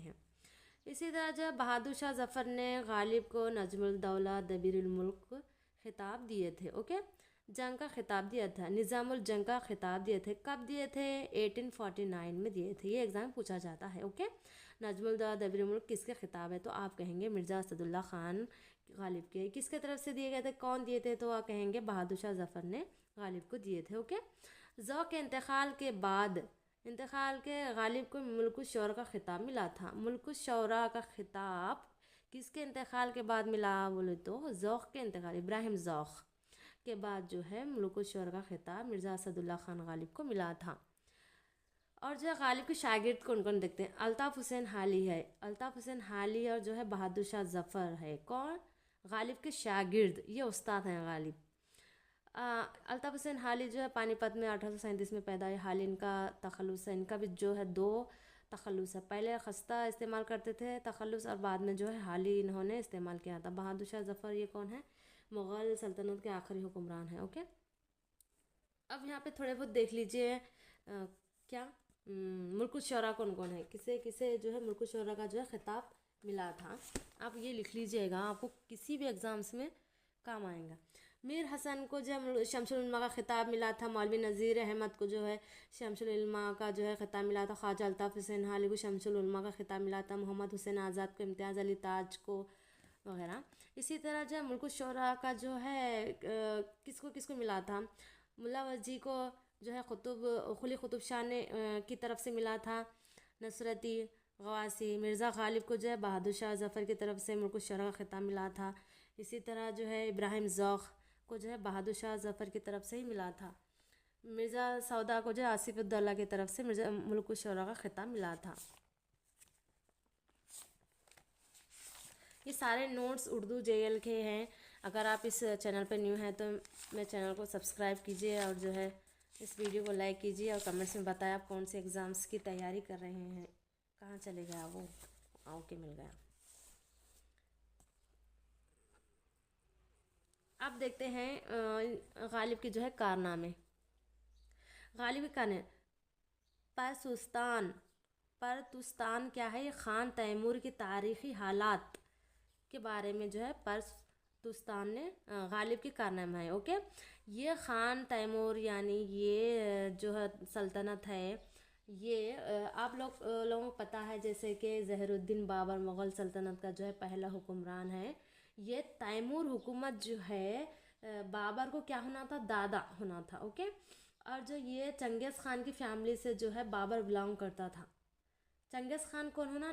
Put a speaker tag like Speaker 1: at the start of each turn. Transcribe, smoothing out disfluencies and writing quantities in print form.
Speaker 1: हैं। इसी तरह जब बहादुर शाह जफ़र ने गालिब को नजमुल दौला दबीरुल मुल्क खिताब दिए थे, ओके, जंग का खिताब दिया था, निज़ामुल जंग का खिताब दिए थे। कब दिए थे? 1849 में दिए थे। ये एग्ज़ाम पूछा जाता है, ओके। नजमुल दौला दबीरुल मुल्क किसके खिताब है? तो आप कहेंगे मिर्ज़ा असदुल्ला खान गालिब के। किसके तरफ से दिए गए थे? कौन दिए थे? तो आप कहेंगे बहादुर शाह जफ़र ने गालिब को दिए थे, ओके। ज़ौक़ के इंतकाल के बाद इंतकाल के गालिब को मुल्कुश शौरा का खिताब मिला था। मुल्कुश शौरा का खिताब किसके इंतकाल के बाद मिला बोले तो ज़ौक़ के इंतकाल, इब्राहिम ज़ौक़ के बाद जो है मुल्कुश शौरा का खिताब मिर्ज़ा असदुल्ला खान गालिब को मिला था। और जो है गालिब के शागिर्द कौन कौन देखते हैं? अल्ताफ़ हुसैन हाली है, अल्ताफ़ हुसैन हाली और जो है बहादुर शाह जफ़र है। कौन? गालिब के शागिर्द, ये उस्ताद हैं गालिब। अल्ताफ़ हुसैन हाली जो है पानीपत में 1837 में पैदा हुए। हाली इनका तखल्लुस है, इनका भी जो है 2 तखल्लुस है। पहले खस्ता इस्तेमाल करते थे तखल्लुस, और बाद में जो है हाली इन्होंने इस्तेमाल किया था। बहादुर शाह जफ़र ये कौन है? मुग़ल सल्तनत के आखिरी हुक्मरान हैं, ओके। अब यहाँ पे थोड़े बहुत देख लीजिए क्या मुल्कुश शौरा कौन कौन है, किसे किसे जो है मुल्कुश शौरा का जो है खिताब मिला था। आप ये लिख लीजिएगा, आपको किसी भी एग्ज़ाम्स में काम आएगा। मीर हसन को जब शमसुल उलमा का खिताब मिला था। मौलवी नज़ीर अहमद को जो है शमसुल उलमा का जो है खिताब मिला था। ख्वाजा अल्ताफ़ हुसैन हाली को शमसुल उलमा का खिताब मिला था। मोहम्मद हुसैन आज़ाद को, इम्तियाज़ अली ताज को वगैरह। इसी तरह जो है मुल्कुश शौरा का जो है किसको किसको मिला था? मुल्ला वजी को जो है कुली कुतुब शाह ने की तरफ से मिला था। नसरती गवासी मिर्ज़ा गालिब को जो है बहादुर शाह जफ़र की तरफ से मुल्कुश शौरा का खिताब मिला था। इसी तरह जो है इब्राहिम ज़ौक़ को जो है बहादुर शाह जफ़र की तरफ से ही मिला था। मिर्ज़ा सौदा को जो है आसिफ़ उद्दौला की तरफ से मिर्ज़ा मुल्कुश शौरा का खिताब मिला था। ये सारे नोट्स उर्दू JL के हैं। अगर आप इस चैनल पर न्यू हैं तो मेरे चैनल को सब्सक्राइब कीजिए और जो है इस वीडियो को लाइक कीजिए और कमेंट्स में बताएं आप कौन से एग्ज़ाम्स की तैयारी कर रहे हैं। कहाँ चले गया वो? ओके, मिल गया। अब देखते हैं गालिब की जो है कारनामे। गालिब के कारनामे परतुस्तान क्या है? ये ख़ान तैमूर की तारीख़ी हालात के बारे में जो है परतुस्तान ने गालिब के कारनामा है, ओके। ये ख़ान तैमूर यानी ये जो है सल्तनत है, ये आप लोगों को पता है जैसे कि ज़हरुद्दीन बाबर मुग़ल सल्तनत का जो है पहला हुक्मरान है। ये तैमूर हुकूमत जो है बाबर को क्या होना था? दादा होना था, ओके। और जो ये चंगेज़ ख़ान की फैमिली से जो है बाबर बिलोंग करता था। चंगेज़ ख़ान कौन होना?